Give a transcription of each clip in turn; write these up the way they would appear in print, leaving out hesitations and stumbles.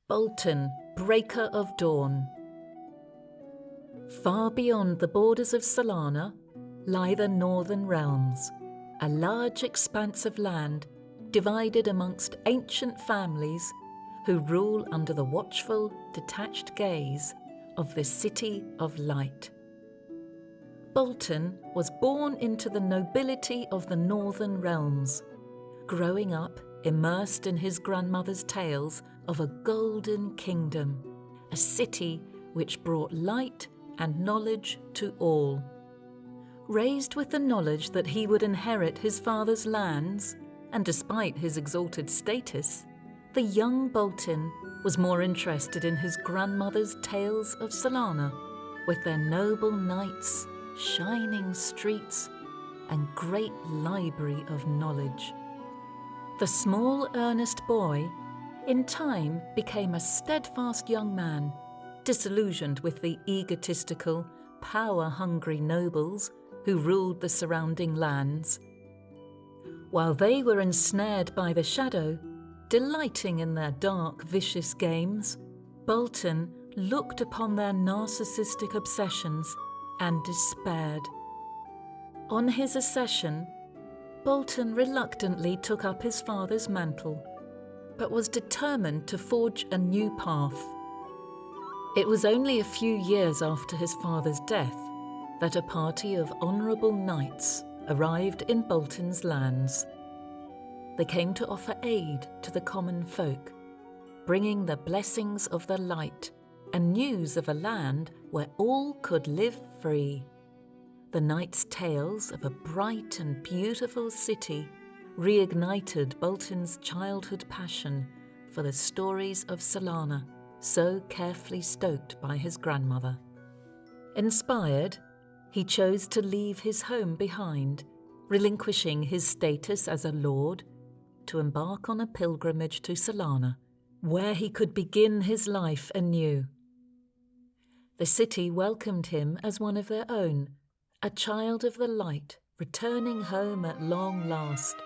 Boltyn, breaker of dawn. Far beyond the borders of Solana lie the Northern Realms, a large expanse of land divided amongst ancient families who rule under the watchful, detached gaze of the City of Light. Boltyn was born into the nobility of the Northern Realms, growing up immersed in his grandmother's tales of a golden kingdom, a city which brought light and knowledge to all. Raised with the knowledge that he would inherit his father's lands, and despite his exalted status, the young Boltyn was more interested in his grandmother's tales of Solana, with their noble knights, shining streets, and great library of knowledge. The small, earnest boy, in time became a steadfast young man, disillusioned with the egotistical, power-hungry nobles who ruled the surrounding lands. While they were ensnared by the shadow, delighting in their dark, vicious games, Boltyn looked upon their narcissistic obsessions and despaired. On his accession, Boltyn reluctantly took up his father's mantle, but was determined to forge a new path. It was only a few years after his father's death that a party of honourable knights arrived in Boltyn's lands. They came to offer aid to the common folk, bringing the blessings of the light and news of a land where all could live free. The knights' tales of a bright and beautiful city reignited Boltyn's childhood passion for the stories of Solana, so carefully stoked by his grandmother. Inspired, he chose to leave his home behind, relinquishing his status as a lord, to embark on a pilgrimage to Solana, where he could begin his life anew. The city welcomed him as one of their own, a child of the light returning home at long last,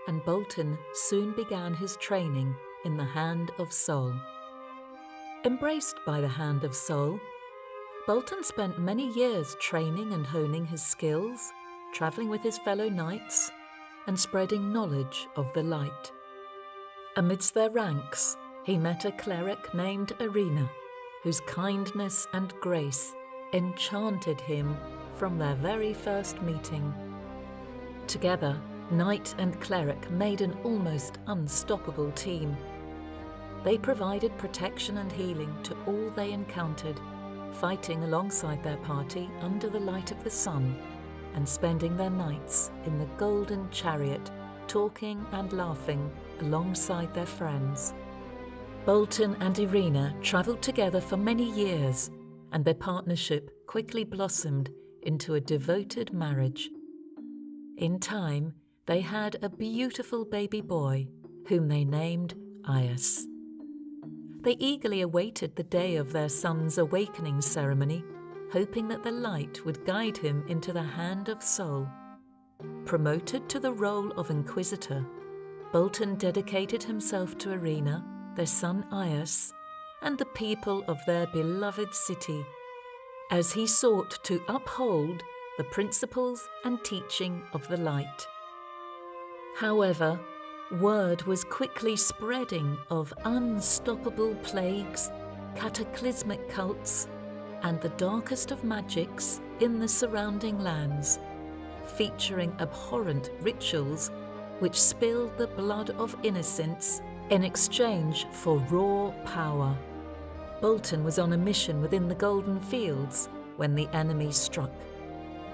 and Boltyn soon began his training in the Hand of Sol. Embraced by the Hand of Sol, Boltyn spent many years training and honing his skills, travelling with his fellow knights, and spreading knowledge of the light. Amidst their ranks, he met a cleric named Irina, whose kindness and grace enchanted him from their very first meeting. Together, knight and cleric made an almost unstoppable team. They provided protection and healing to all they encountered, fighting alongside their party under the light of the sun, and spending their nights in the golden chariot, talking and laughing alongside their friends. Boltyn and Irina travelled together for many years, and their partnership quickly blossomed into a devoted marriage. In time, they had a beautiful baby boy, whom they named Aias. They eagerly awaited the day of their son's awakening ceremony, hoping that the light would guide him into the Hand of Sol. Promoted to the role of Inquisitor, Boltyn dedicated himself to Irina, their son Aias, and the people of their beloved city, as he sought to uphold the principles and teaching of the light. However, word was quickly spreading of unstoppable plagues, cataclysmic cults, and the darkest of magics in the surrounding lands, featuring abhorrent rituals which spilled the blood of innocents in exchange for raw power. Boltyn was on a mission within the Golden Fields when the enemy struck,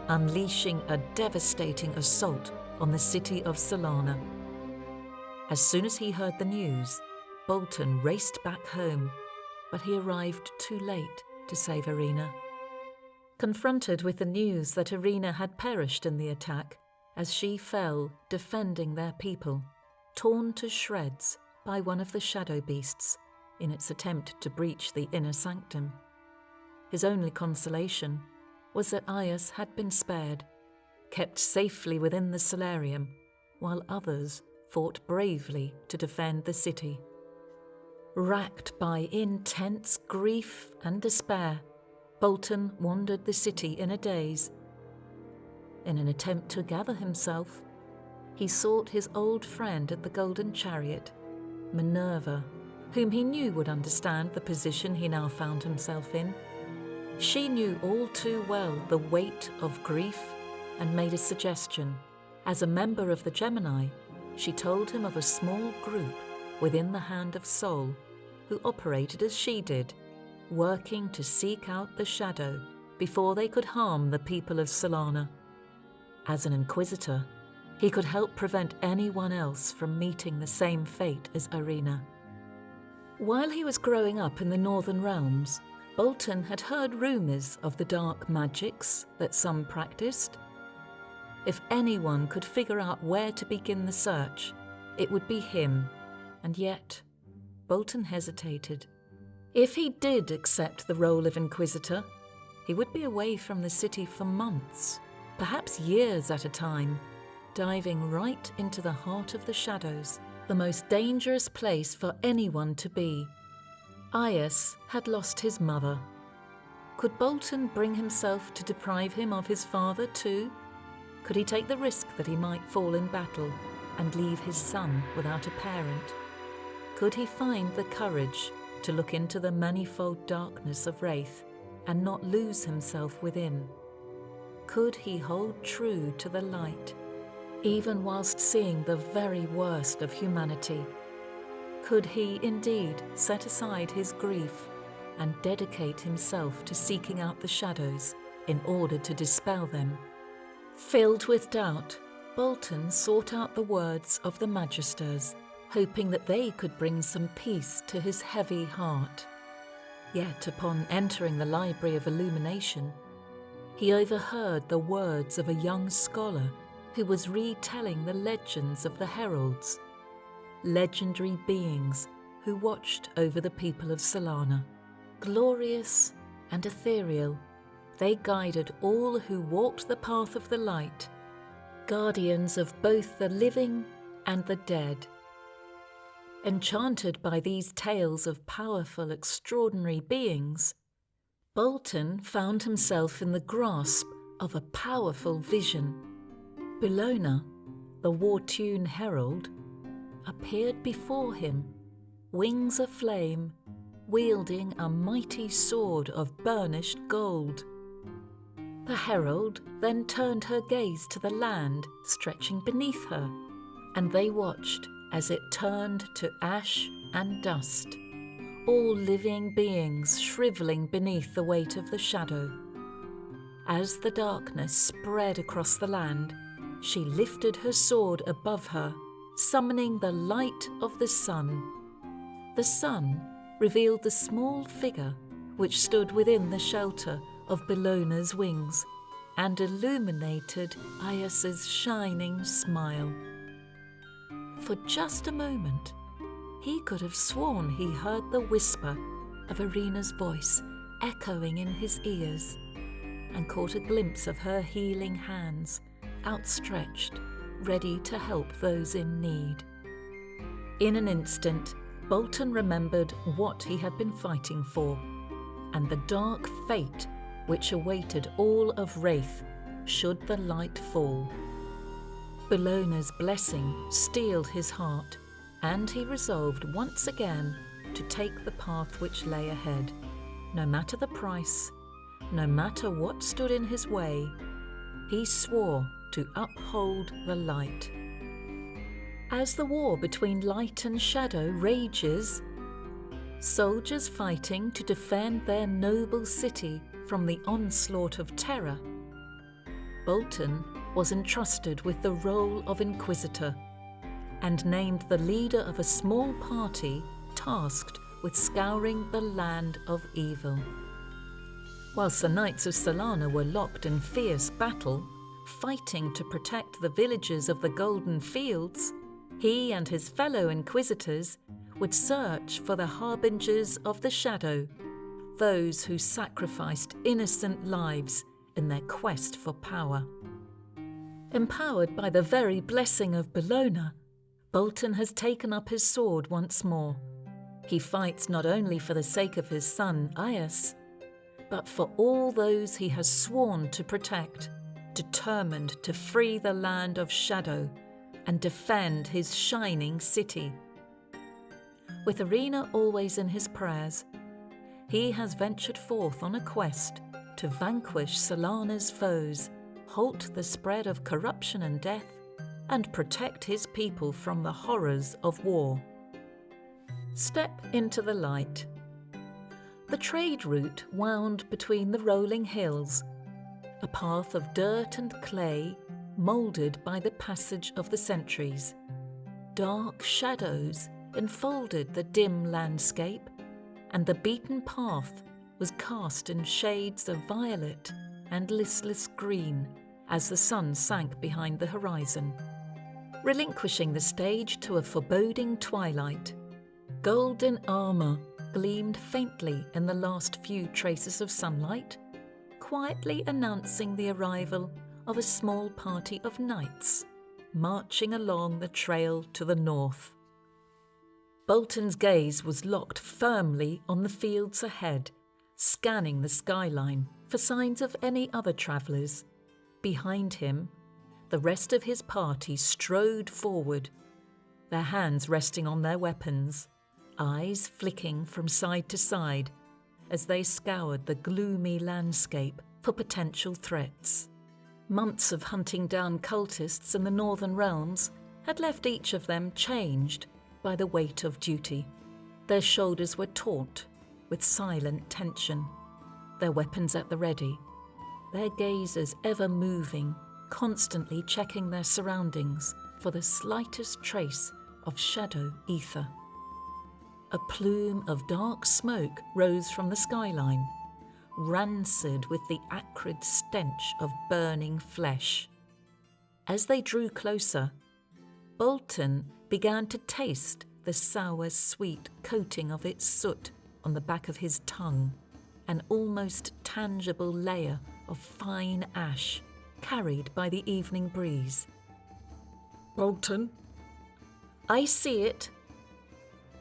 unleashing a devastating assault on the city of Solana. As soon as he heard the news, Boltyn raced back home, but he arrived too late to save Irina. Confronted with the news that Irina had perished in the attack as she fell defending their people, torn to shreds by one of the shadow beasts in its attempt to breach the inner sanctum, his only consolation was that Aias had been spared, kept safely within the solarium, while others fought bravely to defend the city. Racked by intense grief and despair, Boltyn wandered the city in a daze. In an attempt to gather himself, he sought his old friend at the Golden Chariot, Minerva, whom he knew would understand the position he now found himself in. She knew all too well the weight of grief and made a suggestion. As a member of the Gemini, she told him of a small group within the Hand of Sol who operated as she did, working to seek out the shadow before they could harm the people of Solana. As an Inquisitor, he could help prevent anyone else from meeting the same fate as Irina. While he was growing up in the Northern Realms, Boltyn had heard rumours of the dark magics that some practiced. If anyone could figure out where to begin the search, it would be him, and yet Boltyn hesitated. If he did accept the role of Inquisitor, he would be away from the city for months, perhaps years at a time, diving right into the heart of the shadows, the most dangerous place for anyone to be. Aias had lost his mother. Could Boltyn bring himself to deprive him of his father too? Could he take the risk that he might fall in battle and leave his son without a parent? Could he find the courage to look into the manifold darkness of Wraith and not lose himself within? Could he hold true to the light, even whilst seeing the very worst of humanity? Could he indeed set aside his grief and dedicate himself to seeking out the shadows in order to dispel them? Filled with doubt, Boltyn sought out the words of the Magisters, hoping that they could bring some peace to his heavy heart. Yet upon entering the Library of Illumination, he overheard the words of a young scholar who was retelling the legends of the heralds, legendary beings who watched over the people of Solana. Glorious and ethereal, they guided all who walked the path of the light, guardians of both the living and the dead. Enchanted by these tales of powerful, extraordinary beings, Boltyn found himself in the grasp of a powerful vision. Bellona, the war-tune herald, appeared before him, wings aflame, wielding a mighty sword of burnished gold. The herald then turned her gaze to the land stretching beneath her, and they watched as it turned to ash and dust, all living beings shrivelling beneath the weight of the shadow. As the darkness spread across the land, she lifted her sword above her, summoning the light of the sun. The sun revealed the small figure which stood within the shelter of Bellona's wings and illuminated Aias's shining smile. For just a moment, he could have sworn he heard the whisper of Irina's voice echoing in his ears, and caught a glimpse of her healing hands outstretched, ready to help those in need. In an instant, Boltyn remembered what he had been fighting for, and the dark fate which awaited all of Wraith should the light fall. Bellona's blessing steeled his heart, and he resolved once again to take the path which lay ahead. No matter the price, no matter what stood in his way, he swore to uphold the light. As the war between light and shadow rages, soldiers fighting to defend their noble city from the onslaught of terror, Boltyn was entrusted with the role of Inquisitor and named the leader of a small party tasked with scouring the land of evil. Whilst the Knights of Solana were locked in fierce battle, fighting to protect the villages of the Golden Fields, he and his fellow Inquisitors would search for the harbingers of the shadow, those who sacrificed innocent lives in their quest for power. Empowered by the very blessing of Bellona, Boltyn has taken up his sword once more. He fights not only for the sake of his son, Aias, but for all those he has sworn to protect, determined to free the land of shadow and defend his shining city. With Arena always in his prayers, he has ventured forth on a quest to vanquish Solana's foes, halt the spread of corruption and death, and protect his people from the horrors of war. Step into the light. The trade route wound between the rolling hills, a path of dirt and clay moulded by the passage of the centuries. Dark shadows enfolded the dim landscape, and the beaten path was cast in shades of violet and listless green as the sun sank behind the horizon, relinquishing the stage to a foreboding twilight. Golden armour gleamed faintly in the last few traces of sunlight, quietly announcing the arrival of a small party of knights marching along the trail to the north. Boltyn's gaze was locked firmly on the fields ahead, scanning the skyline for signs of any other travellers. Behind him, the rest of his party strode forward, their hands resting on their weapons, eyes flicking from side to side as they scoured the gloomy landscape for potential threats. Months of hunting down cultists in the northern realms had left each of them changed by the weight of duty. Their shoulders were taut with silent tension, their weapons at the ready, their gazes ever moving, constantly checking their surroundings for the slightest trace of shadow ether. A plume of dark smoke rose from the skyline, rancid with the acrid stench of burning flesh. As they drew closer, Boltyn began to taste the sour, sweet coating of its soot on the back of his tongue, an almost tangible layer of fine ash carried by the evening breeze. Boltyn? I see it.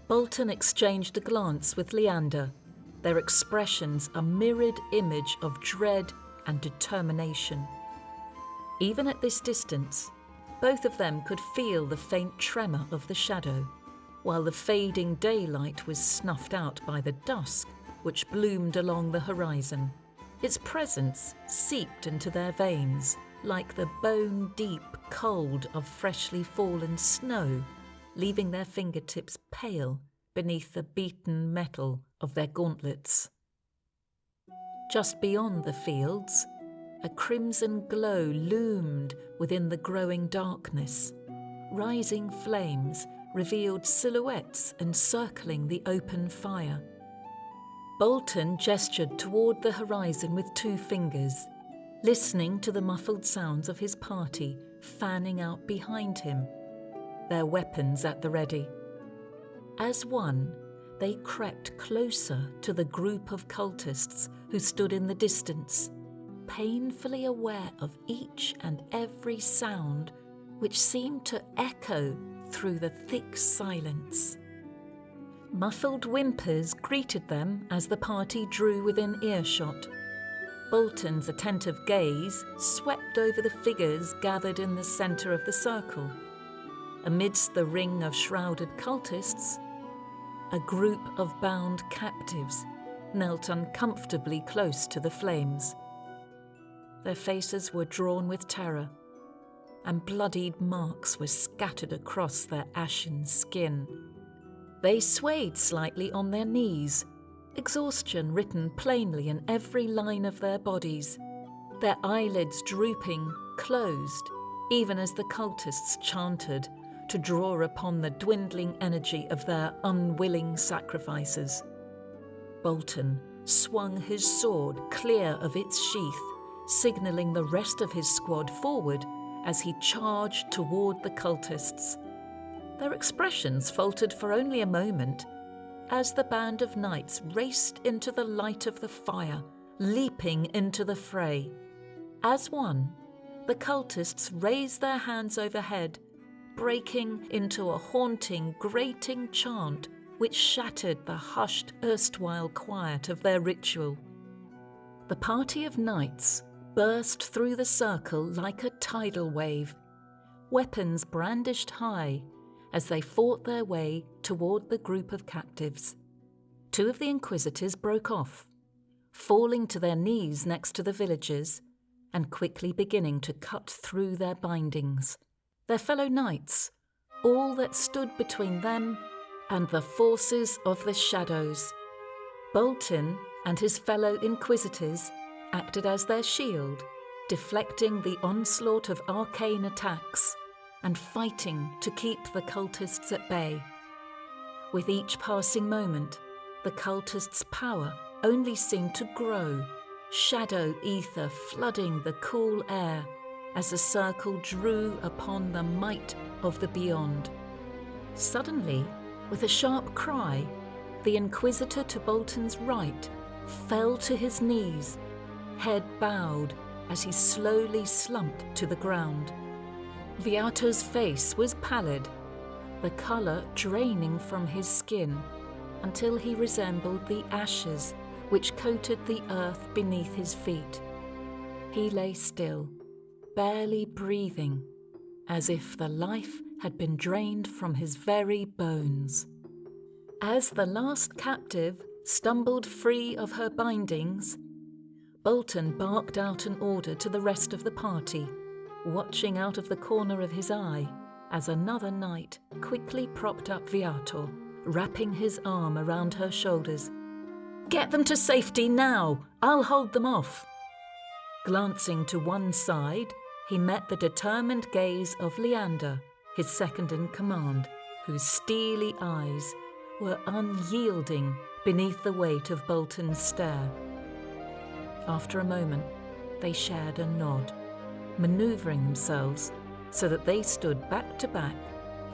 Boltyn exchanged a glance with Leander, their expressions a mirrored image of dread and determination. Even at this distance, both of them could feel the faint tremor of the shadow, while the fading daylight was snuffed out by the dusk which bloomed along the horizon. Its presence seeped into their veins like the bone-deep cold of freshly fallen snow, leaving their fingertips pale beneath the beaten metal of their gauntlets. Just beyond the fields, a crimson glow loomed within the growing darkness. Rising flames revealed silhouettes encircling the open fire. Boltyn gestured toward the horizon with 2 fingers, listening to the muffled sounds of his party fanning out behind him, their weapons at the ready. As one, they crept closer to the group of cultists who stood in the distance, painfully aware of each and every sound which seemed to echo through the thick silence. Muffled whimpers greeted them as the party drew within earshot. Boltyn's attentive gaze swept over the figures gathered in the centre of the circle. Amidst the ring of shrouded cultists, a group of bound captives knelt uncomfortably close to the flames. Their faces were drawn with terror, and bloodied marks were scattered across their ashen skin. They swayed slightly on their knees, exhaustion written plainly in every line of their bodies, their eyelids drooping, closed, even as the cultists chanted to draw upon the dwindling energy of their unwilling sacrifices. Boltyn swung his sword clear of its sheath, signalling the rest of his squad forward as he charged toward the cultists. Their expressions faltered for only a moment as the band of knights raced into the light of the fire, leaping into the fray. As one, the cultists raised their hands overhead, breaking into a haunting, grating chant which shattered the hushed erstwhile quiet of their ritual. The party of knights burst through the circle like a tidal wave, weapons brandished high as they fought their way toward the group of captives. Two of the inquisitors broke off, falling to their knees next to the villagers and quickly beginning to cut through their bindings. Their fellow knights, all that stood between them and the forces of the shadows. Boltyn and his fellow inquisitors acted as their shield, deflecting the onslaught of arcane attacks and fighting to keep the cultists at bay. With each passing moment, the cultists' power only seemed to grow, shadow ether flooding the cool air as the circle drew upon the might of the beyond. Suddenly, with a sharp cry, the inquisitor to Boltyn's right fell to his knees, head bowed as he slowly slumped to the ground. Viato's face was pallid, the colour draining from his skin until he resembled the ashes which coated the earth beneath his feet. He lay still, barely breathing, as if the life had been drained from his very bones. As the last captive stumbled free of her bindings, Boltyn barked out an order to the rest of the party, watching out of the corner of his eye as another knight quickly propped up Viator, wrapping his arm around her shoulders. "Get them to safety now! I'll hold them off!" Glancing to one side, he met the determined gaze of Leander, his second in command, whose steely eyes were unyielding beneath the weight of Boltyn's stare. After a moment, they shared a nod, manoeuvring themselves so that they stood back to back,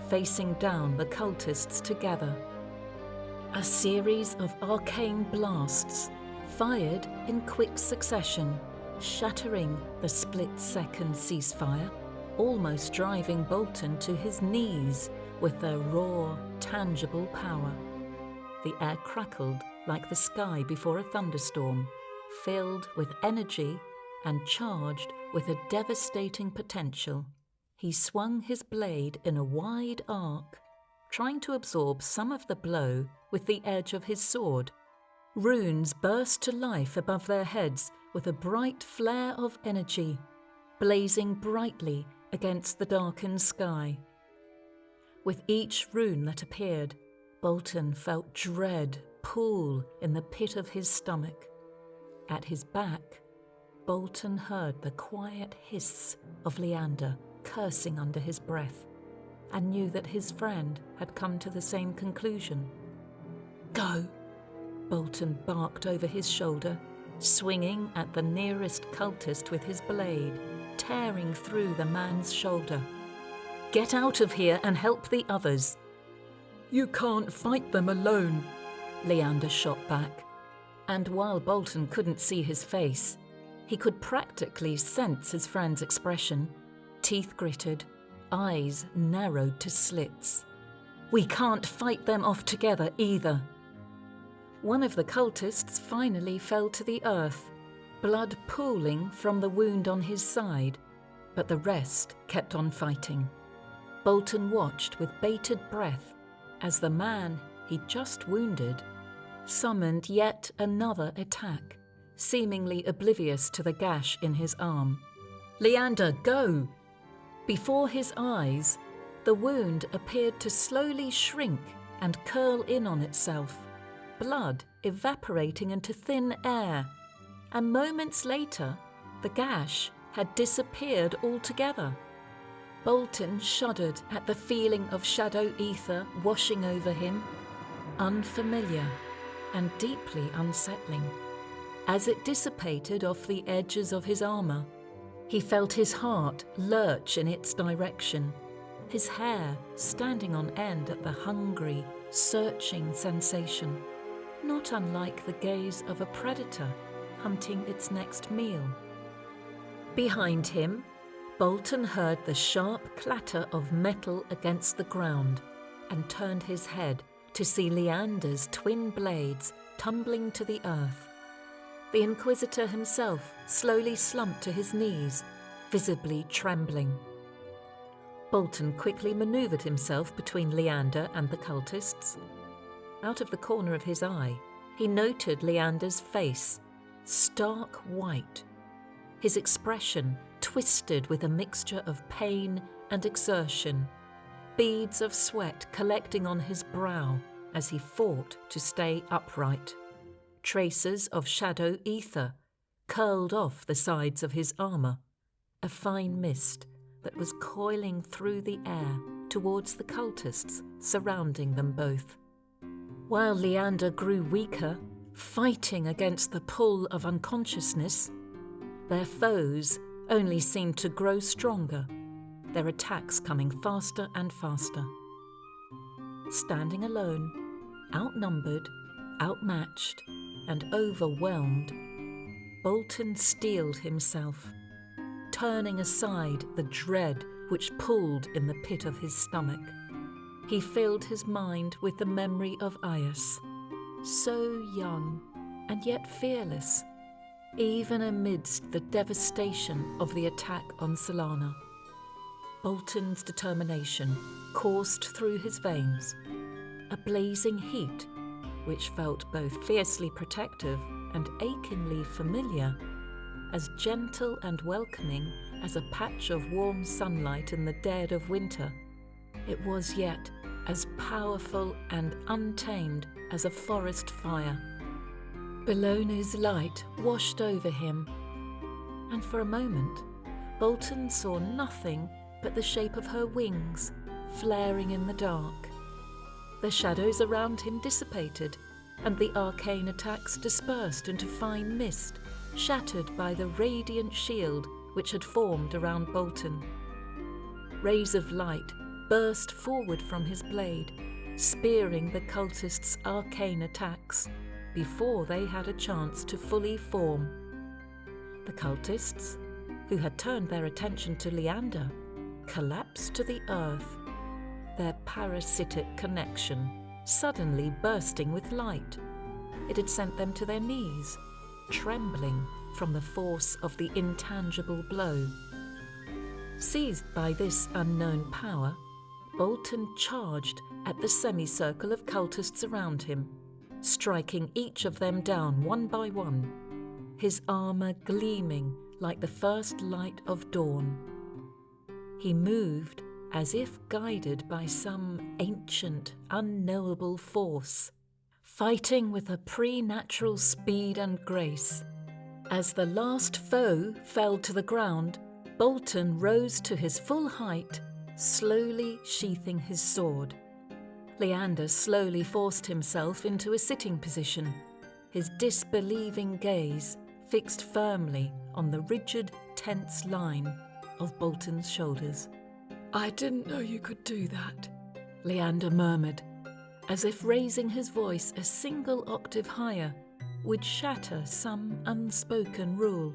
facing down the cultists together. A series of arcane blasts, fired in quick succession, shattering the split-second ceasefire, almost driving Boltyn to his knees with their raw, tangible power. The air crackled like the sky before a thunderstorm, filled with energy and charged with a devastating potential. He swung his blade in a wide arc, trying to absorb some of the blow with the edge of his sword. Runes burst to life above their heads with a bright flare of energy, blazing brightly against the darkened sky. With each rune that appeared, Boltyn felt dread pool in the pit of his stomach. At his back, Boltyn heard the quiet hiss of Leander cursing under his breath, and knew that his friend had come to the same conclusion. "Go!" Boltyn barked over his shoulder, swinging at the nearest cultist with his blade, tearing through the man's shoulder. "Get out of here and help the others." "You can't fight them alone," Leander shot back. And while Boltyn couldn't see his face, he could practically sense his friend's expression. Teeth gritted, eyes narrowed to slits. "We can't fight them off together either." One of the cultists finally fell to the earth, blood pooling from the wound on his side, but the rest kept on fighting. Boltyn watched with bated breath as the man he'd just wounded summoned yet another attack, seemingly oblivious to the gash in his arm. "Leander, go!" Before his eyes, the wound appeared to slowly shrink and curl in on itself, blood evaporating into thin air, and moments later, the gash had disappeared altogether. Boltyn shuddered at the feeling of shadow ether washing over him, unfamiliar and deeply unsettling. As it dissipated off the edges of his armour, he felt his heart lurch in its direction, his hair standing on end at the hungry, searching sensation, not unlike the gaze of a predator hunting its next meal. Behind him, Boltyn heard the sharp clatter of metal against the ground and turned his head to see Leander's twin blades tumbling to the earth. The Inquisitor himself slowly slumped to his knees, visibly trembling. Boltyn quickly manoeuvred himself between Leander and the cultists. Out of the corner of his eye, he noted Leander's face, stark white, his expression twisted with a mixture of pain and exertion, beads of sweat collecting on his brow as he fought to stay upright. Traces of shadow ether curled off the sides of his armour, a fine mist that was coiling through the air towards the cultists surrounding them both. While Leander grew weaker, fighting against the pull of unconsciousness, their foes only seemed to grow stronger, their attacks coming faster and faster. Standing alone, outnumbered, outmatched, and overwhelmed, Boltyn steeled himself, turning aside the dread which pulled in the pit of his stomach. He filled his mind with the memory of Aias, so young and yet fearless, even amidst the devastation of the attack on Solana. Boltyn's determination coursed through his veins, a blazing heat which felt both fiercely protective and achingly familiar, as gentle and welcoming as a patch of warm sunlight in the dead of winter. It was yet as powerful and untamed as a forest fire. Bellona's light washed over him, and for a moment, Boltyn saw nothing but the shape of her wings flaring in the dark. The shadows around him dissipated, and the arcane attacks dispersed into fine mist, shattered by the radiant shield which had formed around Boltyn. Rays of light burst forward from his blade, spearing the cultists' arcane attacks before they had a chance to fully form. The cultists, who had turned their attention to Leander, collapsed to the earth, their parasitic connection suddenly bursting with light. It had sent them to their knees, trembling from the force of the intangible blow. Seized by this unknown power, Boltyn charged at the semicircle of cultists around him, striking each of them down one by one, his armour gleaming like the first light of dawn. He moved as if guided by some ancient, unknowable force, fighting with a preternatural speed and grace. As the last foe fell to the ground, Boltyn rose to his full height, slowly sheathing his sword. Leander slowly forced himself into a sitting position, his disbelieving gaze fixed firmly on the rigid, tense line of Boltyn's shoulders. I didn't know you could do that, Leander murmured, as if raising his voice a single octave higher would shatter some unspoken rule.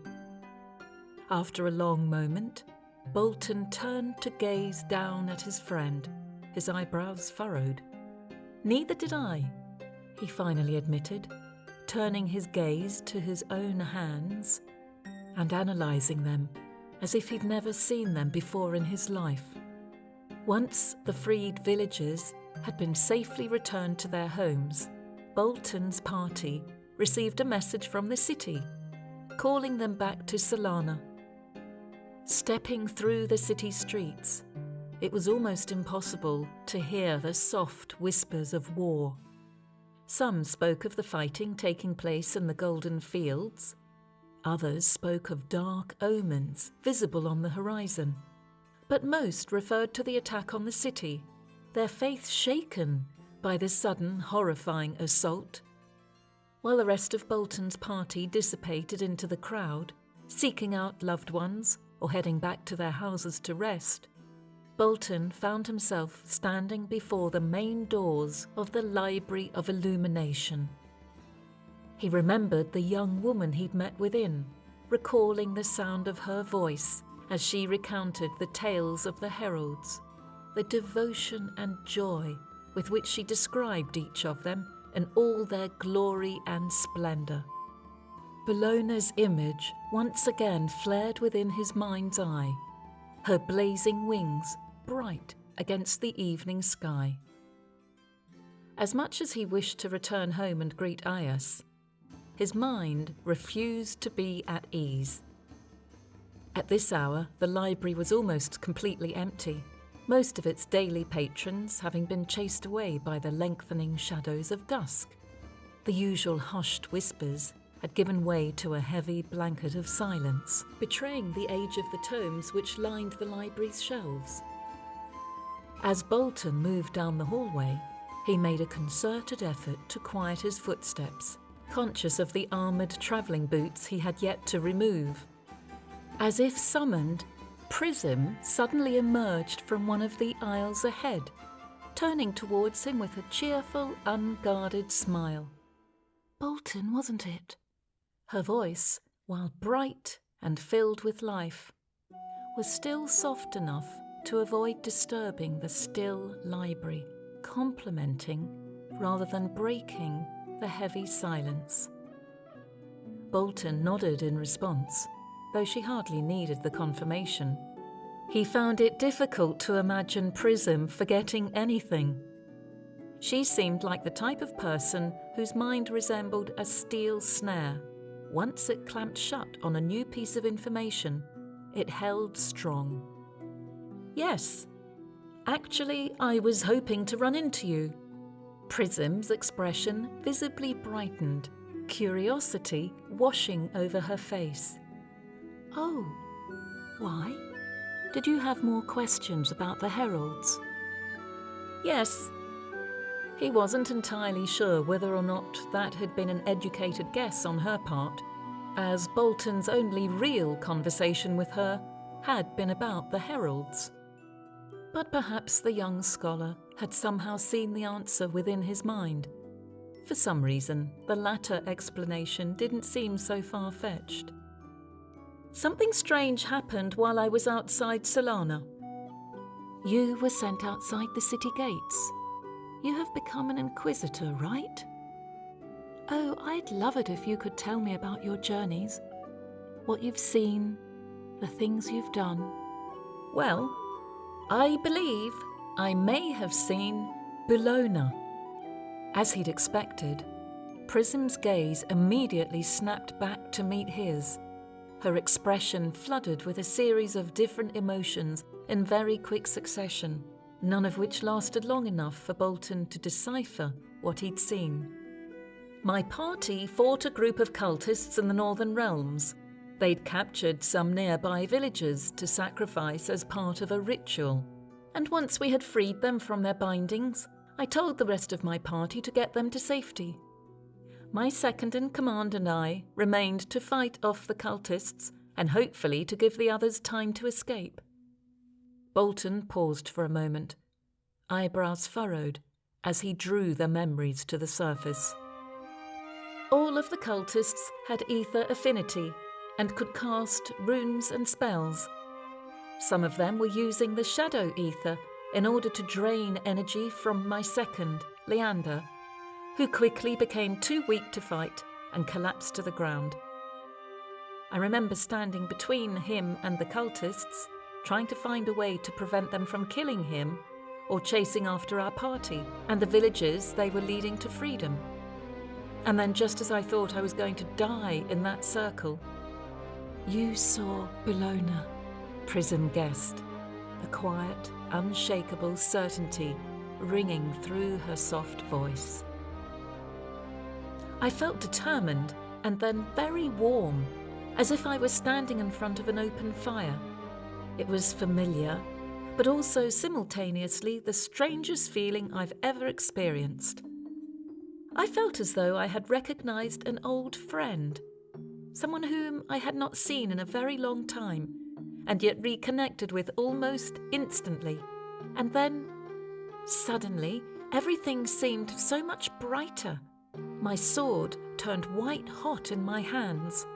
After a long moment, Boltyn turned to gaze down at his friend, his eyebrows furrowed. Neither did I, he finally admitted, turning his gaze to his own hands and analysing them as if he'd never seen them before in his life. Once the freed villagers had been safely returned to their homes, Boltyn's party received a message from the city, calling them back to Solana. Stepping through the city streets, it was almost impossible to hear the soft whispers of war. Some spoke of the fighting taking place in the Golden Fields. Others spoke of dark omens visible on the horizon. But most referred to the attack on the city, their faith shaken by the sudden, horrifying assault. While the rest of Boltyn's party dissipated into the crowd, seeking out loved ones or heading back to their houses to rest, Boltyn found himself standing before the main doors of the Library of Illumination. He remembered the young woman he'd met within, recalling the sound of her voice as she recounted the tales of the heralds, the devotion and joy with which she described each of them in all their glory and splendour. Bologna's image once again flared within his mind's eye, her blazing wings bright against the evening sky. As much as he wished to return home and greet Aias, his mind refused to be at ease. At this hour, the library was almost completely empty, most of its daily patrons having been chased away by the lengthening shadows of dusk. The usual hushed whispers had given way to a heavy blanket of silence, betraying the age of the tomes which lined the library's shelves. As Boltyn moved down the hallway, he made a concerted effort to quiet his footsteps, conscious of the armoured travelling boots he had yet to remove. As if summoned, Prism suddenly emerged from one of the aisles ahead, turning towards him with a cheerful, unguarded smile. Boltyn, wasn't it? Her voice, while bright and filled with life, was still soft enough to avoid disturbing the still library, complementing rather than breaking the heavy silence. Boltyn nodded in response, though she hardly needed the confirmation. He found it difficult to imagine Prism forgetting anything. She seemed like the type of person whose mind resembled a steel snare. Once it clamped shut on a new piece of information, it held strong. Yes, actually, I was hoping to run into you. Prism's expression visibly brightened, curiosity washing over her face. Oh, why? Did you have more questions about the heralds? Yes. He wasn't entirely sure whether or not that had been an educated guess on her part, as Boltyn's only real conversation with her had been about the heralds. But perhaps the young scholar had somehow seen the answer within his mind. For some reason, the latter explanation didn't seem so far-fetched. Something strange happened while I was outside Solana. You were sent outside the city gates. You have become an inquisitor, right? Oh, I'd love it if you could tell me about your journeys, what you've seen, the things you've done. Well, I believe I may have seen Bologna. As he'd expected, Prism's gaze immediately snapped back to meet his, her expression flooded with a series of different emotions in very quick succession, none of which lasted long enough for Boltyn to decipher what he'd seen. My party fought a group of cultists in the Northern Realms. They'd captured some nearby villagers to sacrifice as part of a ritual. And once we had freed them from their bindings, I told the rest of my party to get them to safety. My second-in-command and I remained to fight off the cultists and hopefully to give the others time to escape. Boltyn paused for a moment, eyebrows furrowed as he drew the memories to the surface. All of the cultists had ether affinity and could cast runes and spells. Some of them were using the shadow ether in order to drain energy from my second, Leander, who quickly became too weak to fight and collapsed to the ground. I remember standing between him and the cultists, trying to find a way to prevent them from killing him or chasing after our party and the villagers they were leading to freedom. And then just as I thought I was going to die in that circle, you saw Bologna, Prism guessed, a quiet, unshakable certainty ringing through her soft voice. I felt determined and then very warm, as if I was standing in front of an open fire. It was familiar, but also simultaneously the strangest feeling I've ever experienced. I felt as though I had recognized an old friend, someone whom I had not seen in a very long time, and yet reconnected with almost instantly. And then, suddenly, everything seemed so much brighter. My sword turned white hot in my hands.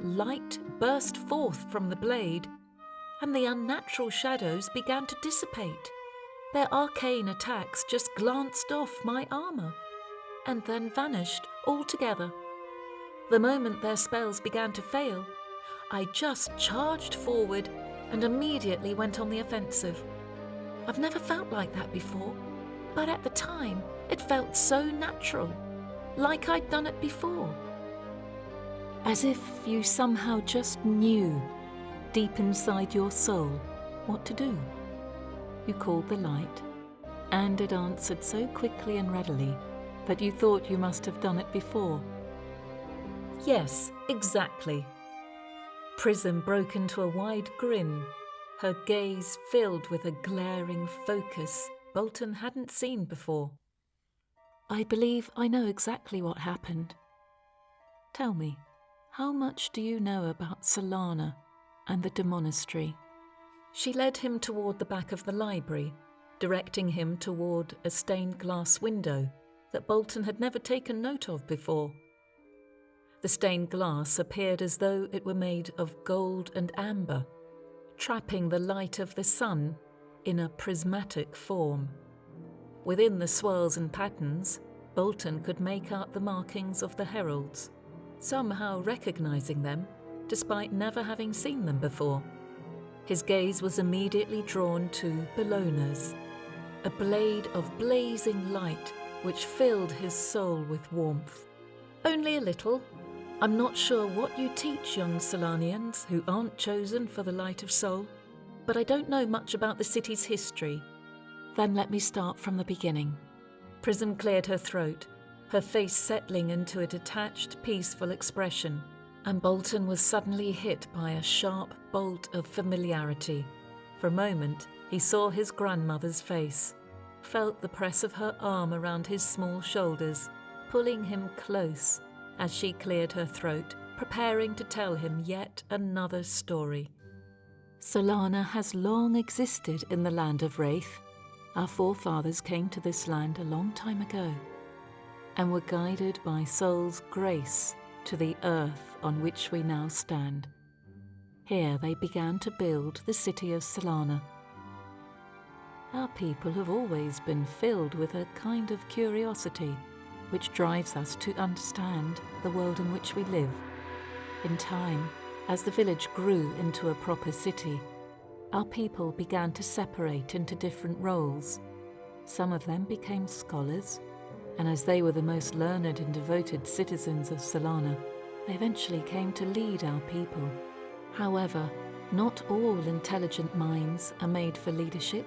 Light burst forth from the blade, and the unnatural shadows began to dissipate. Their arcane attacks just glanced off my armour, and then vanished altogether. The moment their spells began to fail, I just charged forward and immediately went on the offensive. I've never felt like that before, but at the time it felt so natural, like I'd done it before. As if you somehow just knew, deep inside your soul, what to do. You called the light, and it answered so quickly and readily that you thought you must have done it before. Yes, exactly. Prism broke into a wide grin, her gaze filled with a glaring focus Boltyn hadn't seen before. I believe I know exactly what happened. Tell me, how much do you know about Solana and the demonastery? She led him toward the back of the library, directing him toward a stained glass window that Boltyn had never taken note of before. The stained glass appeared as though it were made of gold and amber, trapping the light of the sun in a prismatic form. Within the swirls and patterns, Boltyn could make out the markings of the heralds, somehow recognizing them despite never having seen them before. His gaze was immediately drawn to Bellona's, a blade of blazing light which filled his soul with warmth. Only a little. I'm not sure what you teach young Solanians who aren't chosen for the light of soul, but I don't know much about the city's history. Then let me start from the beginning. Prism cleared her throat, her face settling into a detached, peaceful expression, and Boltyn was suddenly hit by a sharp bolt of familiarity. For a moment, he saw his grandmother's face, felt the press of her arm around his small shoulders, pulling him close as she cleared her throat, preparing to tell him yet another story. Solana has long existed in the land of Wraith. Our forefathers came to this land a long time ago and were guided by Soul's grace to the earth on which we now stand. Here they began to build the city of Solana. Our people have always been filled with a kind of curiosity which drives us to understand the world in which we live. In time, as the village grew into a proper city, our people began to separate into different roles. Some of them became scholars, and as they were the most learned and devoted citizens of Solana, they eventually came to lead our people. However, not all intelligent minds are made for leadership,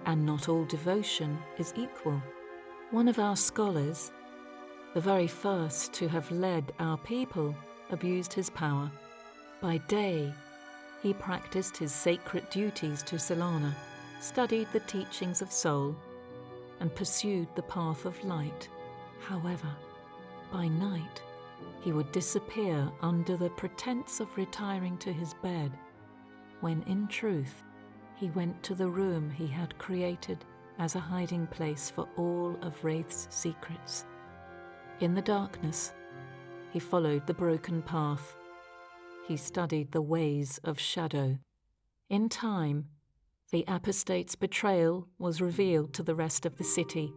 and not all devotion is equal. One of our scholars, the very first to have led our people, abused his power. By day, he practiced his sacred duties to Solana, studied the teachings of Soul, and pursued the path of light. However, by night, he would disappear under the pretense of retiring to his bed, when in truth, he went to the room he had created as a hiding place for all of Wraith's secrets. In the darkness, he followed the broken path. He studied the ways of shadow. In time, the apostate's betrayal was revealed to the rest of the city,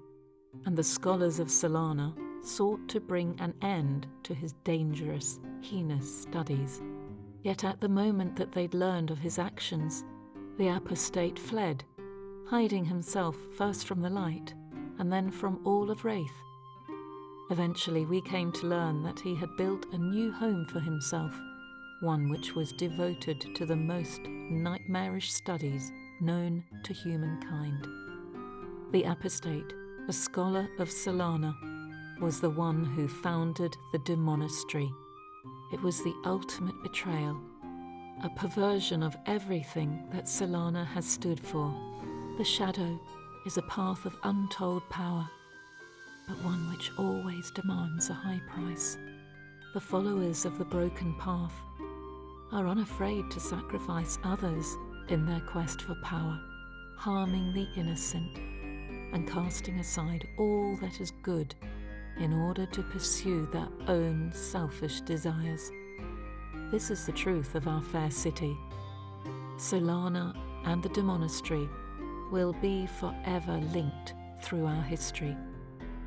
and the scholars of Solana sought to bring an end to his dangerous, heinous studies. Yet at the moment that they'd learned of his actions, the apostate fled, hiding himself first from the light and then from all of Wraith. Eventually we came to learn that he had built a new home for himself, one which was devoted to the most nightmarish studies known to humankind. The apostate, a scholar of Solana, was the one who founded the demonastery. It was the ultimate betrayal, a perversion of everything that Solana has stood for. The shadow is a path of untold power, but one which always demands a high price. The followers of the broken path are unafraid to sacrifice others in their quest for power, harming the innocent and casting aside all that is good in order to pursue their own selfish desires. This is the truth of our fair city. Solana and the demonastery will be forever linked through our history.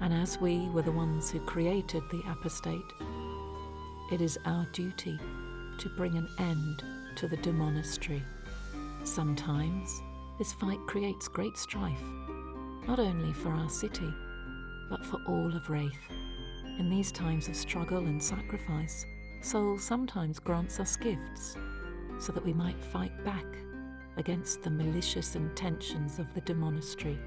And as we were the ones who created the apostate, it is our duty to bring an end to the demonastery. Sometimes this fight creates great strife, not only for our city, but for all of Wraith. In these times of struggle and sacrifice, Soul sometimes grants us gifts, so that we might fight back against the malicious intentions of the demonastery,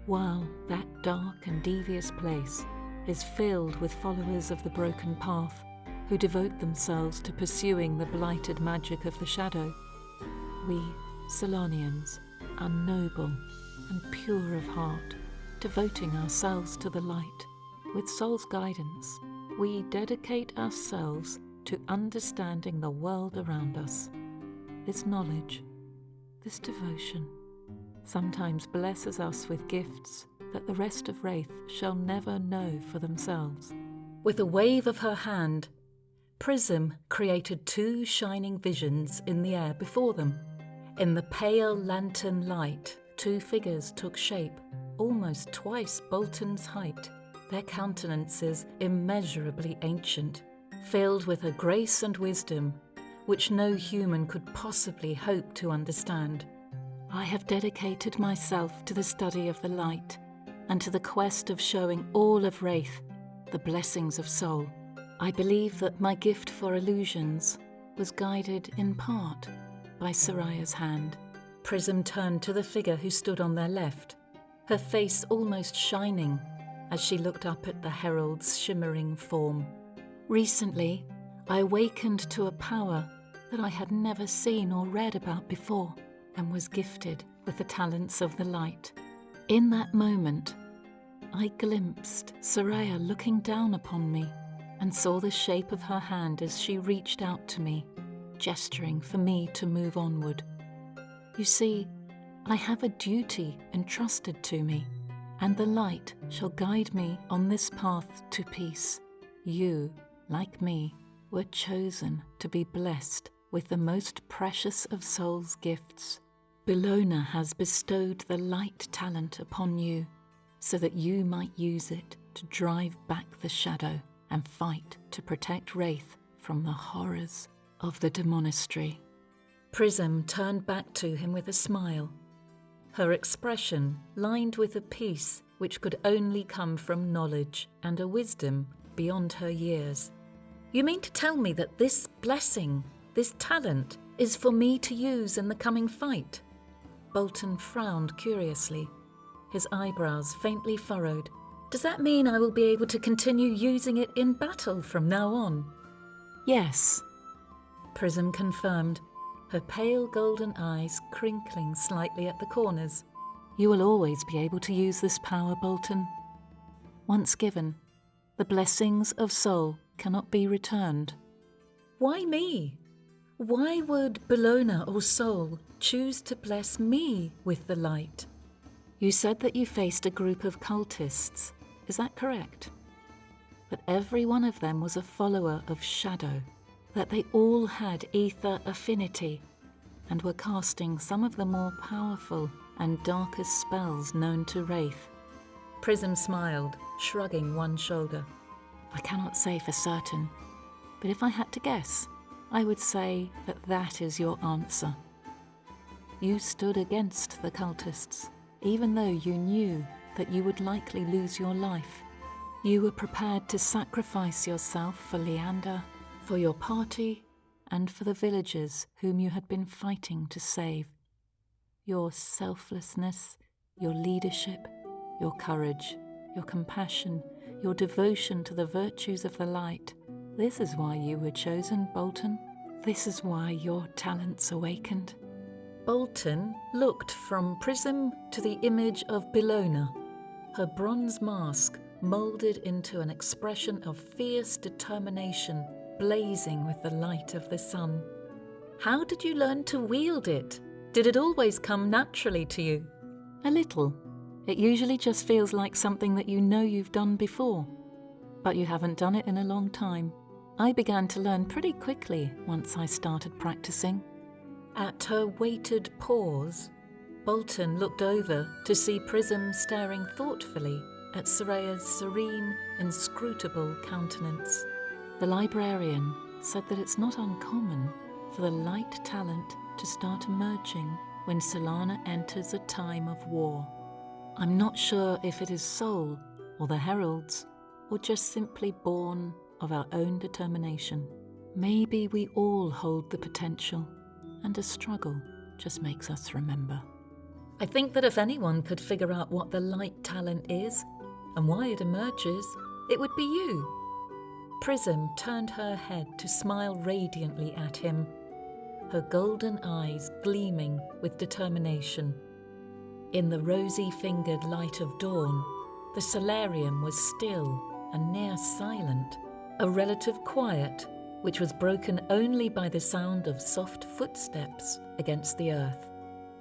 while that dark and devious place is filled with followers of the broken path who devote themselves to pursuing the blighted magic of the shadow. We, Solanians, are noble and pure of heart, devoting ourselves to the light. With Soul's guidance, we dedicate ourselves to understanding the world around us. This knowledge, this devotion, sometimes blesses us with gifts that the rest of Wraith shall never know for themselves. With a wave of her hand, Prism created two shining visions in the air before them. In the pale lantern light, two figures took shape, almost twice Boltyn's height, their countenances immeasurably ancient, filled with a grace and wisdom which no human could possibly hope to understand. I have dedicated myself to the study of the light and to the quest of showing all of Wraith the blessings of Soul. I believe that my gift for illusions was guided in part by Soraya's hand. Prism turned to the figure who stood on their left, her face almost shining as she looked up at the herald's shimmering form. Recently, I awakened to a power that I had never seen or read about before, and was gifted with the talents of the light. In that moment, I glimpsed Soraya looking down upon me, and saw the shape of her hand as she reached out to me, gesturing for me to move onward. You see, I have a duty entrusted to me, and the light shall guide me on this path to peace. You, like me, were chosen to be blessed with the most precious of Soul's gifts. Boltyn has bestowed the light talent upon you, so that you might use it to drive back the shadow and fight to protect Wraith from the horrors of the demonastery. Prism turned back to him with a smile, her expression lined with a peace which could only come from knowledge and a wisdom beyond her years. You mean to tell me that this blessing, this talent, is for me to use in the coming fight? Boltyn frowned curiously, his eyebrows faintly furrowed. Does that mean I will be able to continue using it in battle from now on? Yes, Prism confirmed, her pale golden eyes crinkling slightly at the corners. You will always be able to use this power, Boltyn. Once given, the blessings of Soul cannot be returned. Why me? Why would Boltyn or Soul choose to bless me with the light? You said that you faced a group of cultists. Is that correct? That every one of them was a follower of Shadow, that they all had ether affinity and were casting some of the more powerful and darkest spells known to Wraith. Prism smiled, shrugging one shoulder. I cannot say for certain, but if I had to guess, I would say that that is your answer. You stood against the cultists, even though you knew that you would likely lose your life. You were prepared to sacrifice yourself for Leander, for your party, and for the villagers whom you had been fighting to save. Your selflessness, your leadership, your courage, your compassion, your devotion to the virtues of the light. This is why you were chosen, Boltyn. This is why your talents awakened. Boltyn looked from Prism to the image of Boltyn, her bronze mask moulded into an expression of fierce determination, blazing with the light of the sun. How did you learn to wield it? Did it always come naturally to you? A little. It usually just feels like something that you know you've done before, but you haven't done it in a long time. I began to learn pretty quickly once I started practicing. At her weighted pause, Boltyn looked over to see Prism staring thoughtfully at Soraya's serene, inscrutable countenance. The librarian said that it's not uncommon for the light talent to start emerging when Solana enters a time of war. I'm not sure if it is Soul or the Heralds, or just simply born of our own determination. Maybe we all hold the potential, and a struggle just makes us remember. I think that if anyone could figure out what the light talent is and why it emerges, it would be you. Prism turned her head to smile radiantly at him, her golden eyes gleaming with determination. In the rosy-fingered light of dawn, the solarium was still and near silent, a relative quiet which was broken only by the sound of soft footsteps against the earth.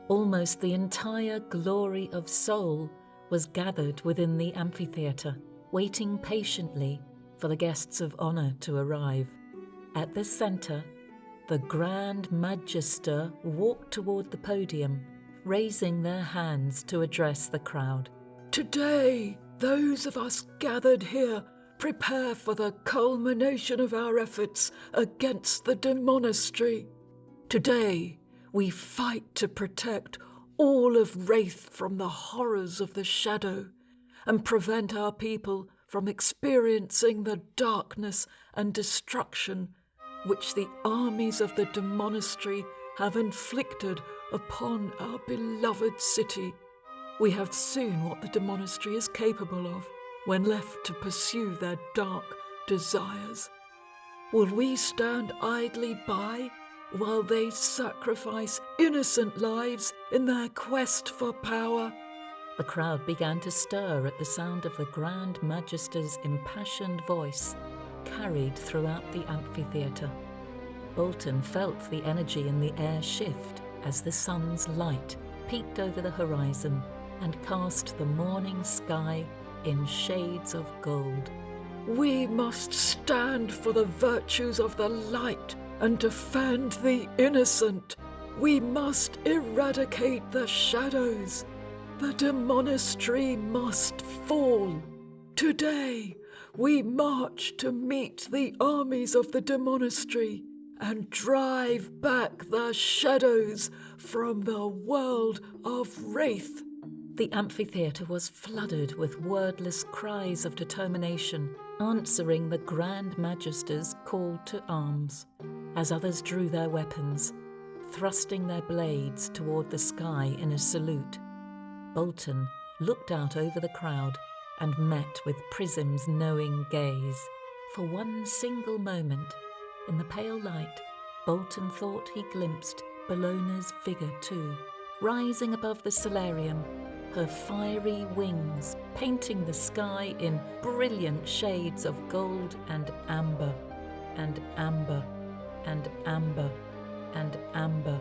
Almost the entire glory of Soul was gathered within the amphitheatre, waiting patiently for the guests of honour to arrive. At the centre, the Grand Magister walked toward the podium, raising their hands to address the crowd. Today, those of us gathered here prepare for the culmination of our efforts against the demonastery. Today, we fight to protect all of Wraith from the horrors of the shadow and prevent our people from experiencing the darkness and destruction which the armies of the demonastery have inflicted upon our beloved city. We have seen what the demonastery is capable of when left to pursue their dark desires. Will we stand idly by while they sacrifice innocent lives in their quest for power? The crowd began to stir at the sound of the Grand Magister's impassioned voice, carried throughout the amphitheatre. Boltyn felt the energy in the air shift as the sun's light peeked over the horizon and cast the morning sky in shades of gold. We must stand for the virtues of the light and defend the innocent. We must eradicate the shadows. The demonastery must fall. Today, we march to meet the armies of the demonastery and drive back the shadows from the world of Wraith. The amphitheatre was flooded with wordless cries of determination, answering the Grand Magister's call to arms, as others drew their weapons, thrusting their blades toward the sky in a salute. Boltyn looked out over the crowd and met with Prism's knowing gaze. For one single moment, in the pale light, Boltyn thought he glimpsed Bellona's figure too, rising above the solarium, her fiery wings painting the sky in brilliant shades of gold and amber, and amber, and amber, and amber.